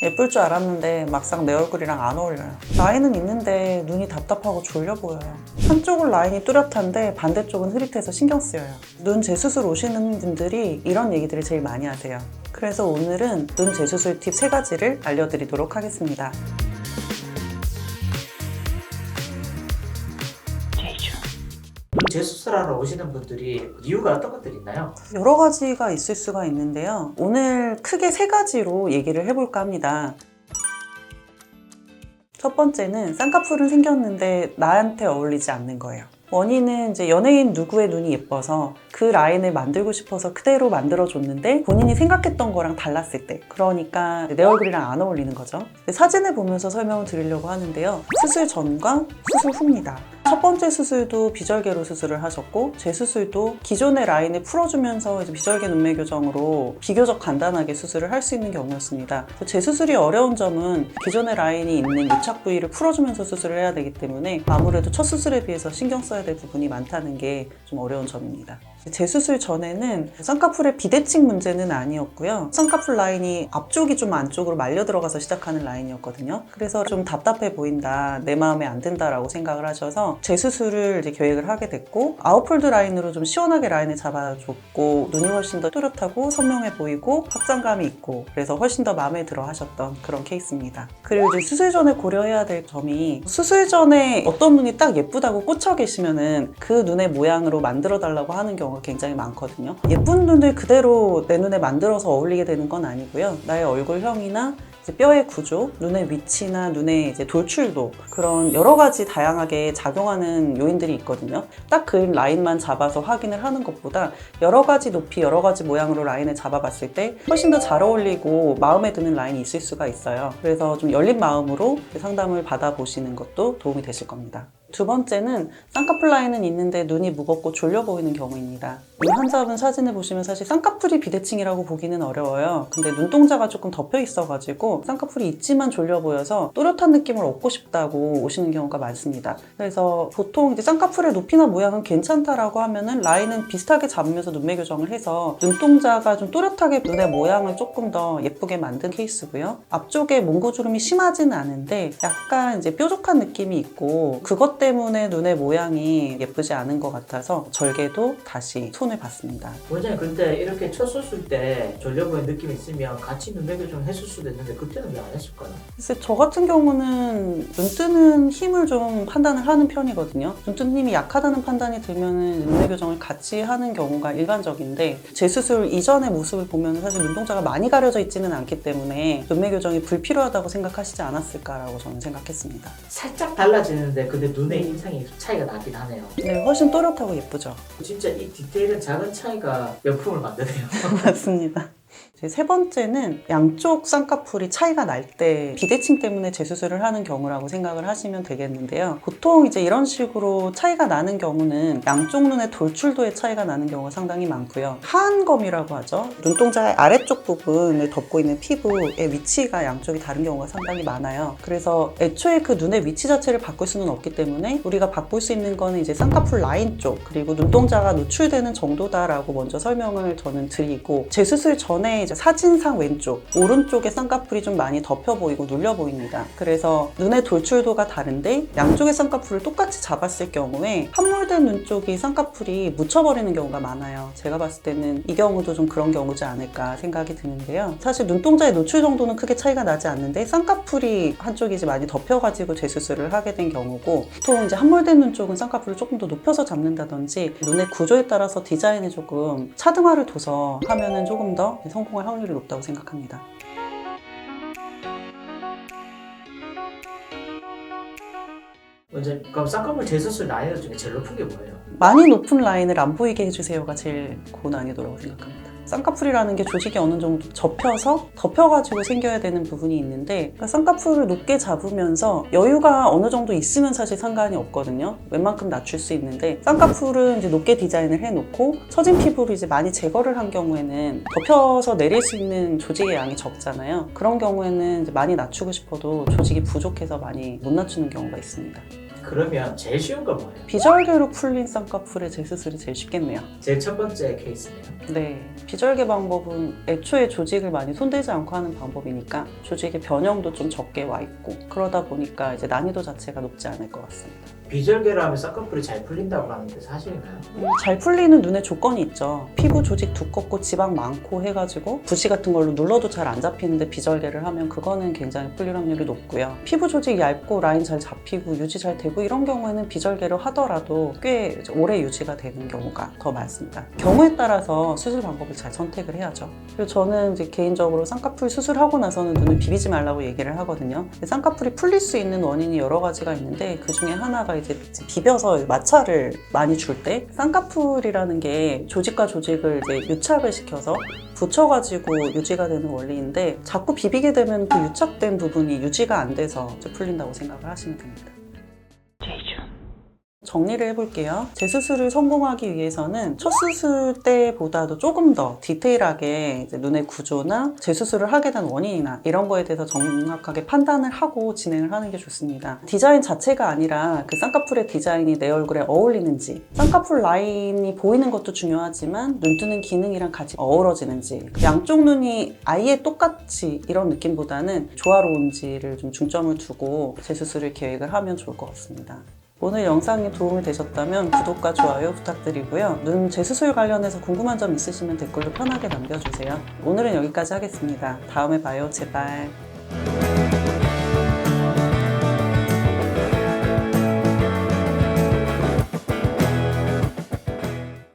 예쁠 줄 알았는데 막상 내 얼굴이랑 안 어울려요. 라인은 있는데 눈이 답답하고 졸려 보여요. 한쪽은 라인이 뚜렷한데 반대쪽은 흐릿해서 신경 쓰여요. 눈 재수술 오시는 분들이 이런 얘기들을 제일 많이 하세요. 그래서 오늘은 눈 재수술 팁 3가지를 알려드리도록 하겠습니다. 눈 재수술하러 오시는 분들이 이유가 어떤 것들이 있나요? 여러 가지가 있을 수가 있는데요. 오늘 크게 3가지로 얘기를 해볼까 합니다. 첫 번째는 쌍꺼풀은 생겼는데 나한테 어울리지 않는 거예요. 원인은 이제 연예인 누구의 눈이 예뻐서 그 라인을 만들고 싶어서 그대로 만들어줬는데 본인이 생각했던 거랑 달랐을 때, 그러니까 내 얼굴이랑 안 어울리는 거죠. 사진을 보면서 설명을 드리려고 하는데요. 수술 전과 수술 후입니다. 첫 번째 수술도 비절개로 수술을 하셨고, 재수술도 기존의 라인을 풀어주면서 이제 비절개 눈매 교정으로 비교적 간단하게 수술을 할 수 있는 경우였습니다. 재수술이 어려운 점은 기존의 라인이 있는 유착 부위를 풀어주면서 수술을 해야 되기 때문에 아무래도 첫 수술에 비해서 신경 써야 될 부분이 많다는 게 좀 어려운 점입니다. 재수술 전에는 쌍꺼풀의 비대칭 문제는 아니었고요. 쌍꺼풀 라인이 앞쪽이 좀 안쪽으로 말려 들어가서 시작하는 라인이었거든요. 그래서 좀 답답해 보인다, 내 마음에 안 든다라고 생각을 하셔서 재수술을 이제 계획을 하게 됐고, 아웃폴드 라인으로 좀 시원하게 라인을 잡아줬고, 눈이 훨씬 더 뚜렷하고 선명해 보이고 확장감이 있고, 그래서 훨씬 더 마음에 들어 하셨던 그런 케이스입니다. 그리고 이제 수술 전에 고려해야 될 점이, 수술 전에 어떤 눈이 딱 예쁘다고 꽂혀 계시면은 그 눈의 모양으로 만들어 달라고 하는 경우가 굉장히 많거든요. 예쁜 눈을 그대로 내 눈에 만들어서 어울리게 되는 건 아니고요. 나의 얼굴형이나 이제 뼈의 구조, 눈의 위치나 눈의 이제 돌출도, 그런 여러 가지 다양하게 작용하는 요인들이 있거든요. 딱 그 라인만 잡아서 확인을 하는 것보다 여러 가지 높이, 여러 가지 모양으로 라인을 잡아봤을 때 훨씬 더 잘 어울리고 마음에 드는 라인이 있을 수가 있어요. 그래서 좀 열린 마음으로 상담을 받아보시는 것도 도움이 되실 겁니다. 두 번째는 쌍꺼풀 라인은 있는데 눈이 무겁고 졸려 보이는 경우입니다. 이 환자분 사진을 보시면 사실 쌍꺼풀이 비대칭이라고 보기는 어려워요. 근데 눈동자가 조금 덮여 있어가지고 쌍꺼풀이 있지만 졸려 보여서 또렷한 느낌을 얻고 싶다고 오시는 경우가 많습니다. 그래서 보통 이제 쌍꺼풀의 높이나 모양은 괜찮다라고 하면은 라인은 비슷하게 잡으면서 눈매 교정을 해서 눈동자가 좀 또렷하게 눈의 모양을 조금 더 예쁘게 만든 케이스고요. 앞쪽에 몽고주름이 심하지는 않은데 약간 이제 뾰족한 느낌이 있고, 그것 때문에 눈의 모양이 예쁘지 않은 것 같아서 절개도 다시 손을 봤습니다. 원장님, 근데 이렇게 첫 수술 때 졸려 보이는 느낌이 있으면 같이 눈매 교정을 했을 수도 있는데 그때는 왜 안 했을까요? 글쎄, 저 같은 경우는 눈 뜨는 힘을 좀 판단을 하는 편이거든요. 눈 뜨는 힘이 약하다는 판단이 들면 눈매 교정을 같이 하는 경우가 일반적인데, 재수술 이전의 모습을 보면 사실 눈동자가 많이 가려져 있지는 않기 때문에 눈매 교정이 불필요하다고 생각하시지 않았을까라고 저는 생각했습니다. 살짝 달라지는데 근데 눈의 인상이 차이가 나긴 하네요. 네, 훨씬 또렷하고 예쁘죠. 진짜 이 디테일은 작은 차이가 명품을 만드네요. 맞습니다. 세 번째는 양쪽 쌍꺼풀이 차이가 날 때 비대칭 때문에 재수술을 하는 경우라고 생각을 하시면 되겠는데요. 보통 이제 이런 식으로 차이가 나는 경우는 양쪽 눈의 돌출도의 차이가 나는 경우가 상당히 많고요. 하안검이라고 하죠. 눈동자의 아래쪽 부분을 덮고 있는 피부의 위치가 양쪽이 다른 경우가 상당히 많아요. 그래서 애초에 그 눈의 위치 자체를 바꿀 수는 없기 때문에 우리가 바꿀 수 있는 거는 이제 쌍꺼풀 라인 쪽, 그리고 눈동자가 노출되는 정도다라고 먼저 설명을 저는 드리고, 재수술 전에 이제 사진상 왼쪽, 오른쪽에 쌍꺼풀이 좀 많이 덮여 보이고 눌려 보입니다. 그래서 눈의 돌출도가 다른데 양쪽의 쌍꺼풀을 똑같이 잡았을 경우에 함몰된 눈 쪽이 쌍꺼풀이 묻혀버리는 경우가 많아요. 제가 봤을 때는 이 경우도 좀 그런 경우지 않을까 생각이 드는데요. 사실 눈동자의 노출 정도는 크게 차이가 나지 않는데 쌍꺼풀이 한쪽이 이제 많이 덮여가지고 재수술을 하게 된 경우고, 보통 이제 함몰된 눈 쪽은 쌍꺼풀을 조금 더 높여서 잡는다든지 눈의 구조에 따라서 디자인에 조금 차등화를 둬서 하면은 조금 더 성공할 확률이 높다고 생각합니다. 원장님, 그럼 쌍꺼풀 재수술 난이도 중에 제일 높은 게 뭐예요? 많이 높은 라인을 안 보이게 해주세요가 제일 고난이도라고 생각합니다. 쌍꺼풀이라는 게 조직이 어느 정도 접혀서 덮여가지고 생겨야 되는 부분이 있는데, 그러니까 쌍꺼풀을 높게 잡으면서 여유가 어느 정도 있으면 사실 상관이 없거든요. 웬만큼 낮출 수 있는데, 쌍꺼풀은 이제 높게 디자인을 해놓고 처진 피부를 이제 많이 제거를 한 경우에는 덮여서 내릴 수 있는 조직의 양이 적잖아요. 그런 경우에는 이제 많이 낮추고 싶어도 조직이 부족해서 많이 못 낮추는 경우가 있습니다. 그러면 제일 쉬운 건 뭐예요? 비절개로 풀린 쌍꺼풀의 재수술이 제일 쉽겠네요. 제일 첫 번째 케이스네요. 네, 비절개 방법은 애초에 조직을 많이 손대지 않고 하는 방법이니까 조직의 변형도 좀 적게 와 있고 그러다 보니까 이제 난이도 자체가 높지 않을 것 같습니다. 비절개로 하면 쌍꺼풀이 잘 풀린다고 하는데 사실인가요? 잘 풀리는 눈에 조건이 있죠. 피부 조직 두껍고 지방 많고 해가지고 붓이 같은 걸로 눌러도 잘 안 잡히는데 비절개를 하면 그거는 굉장히 풀릴 확률이 높고요. 피부 조직 얇고 라인 잘 잡히고 유지 잘 되고 이런 경우에는 비절개로 하더라도 꽤 오래 유지가 되는 경우가 더 많습니다. 경우에 따라서 수술 방법을 잘 선택을 해야죠. 그리고 저는 이제 개인적으로 쌍꺼풀 수술하고 나서는 눈을 비비지 말라고 얘기를 하거든요. 쌍꺼풀이 풀릴 수 있는 원인이 여러 가지가 있는데 그 중에 하나가 이제 비벼서 마찰을 많이 줄 때 쌍꺼풀이라는 게 조직과 조직을 이제 유착을 시켜서 붙여가지고 유지가 되는 원리인데 자꾸 비비게 되면 그 유착된 부분이 유지가 안 돼서 이제 풀린다고 생각을 하시면 됩니다. 정리를 해볼게요. 재수술을 성공하기 위해서는 첫 수술 때보다도 조금 더 디테일하게 이제 눈의 구조나 재수술을 하게 된 원인이나 이런 거에 대해서 정확하게 판단을 하고 진행을 하는 게 좋습니다. 디자인 자체가 아니라 그 쌍꺼풀의 디자인이 내 얼굴에 어울리는지, 쌍꺼풀 라인이 보이는 것도 중요하지만 눈 뜨는 기능이랑 같이 어우러지는지, 양쪽 눈이 아예 똑같이 이런 느낌보다는 조화로운지를 좀 중점을 두고 재수술을 계획을 하면 좋을 것 같습니다. 오늘 영상이 도움이 되셨다면 구독과 좋아요 부탁드리고요. 눈 재수술 관련해서 궁금한 점 있으시면 댓글로 편하게 남겨주세요. 오늘은 여기까지 하겠습니다. 다음에 봐요, 제발.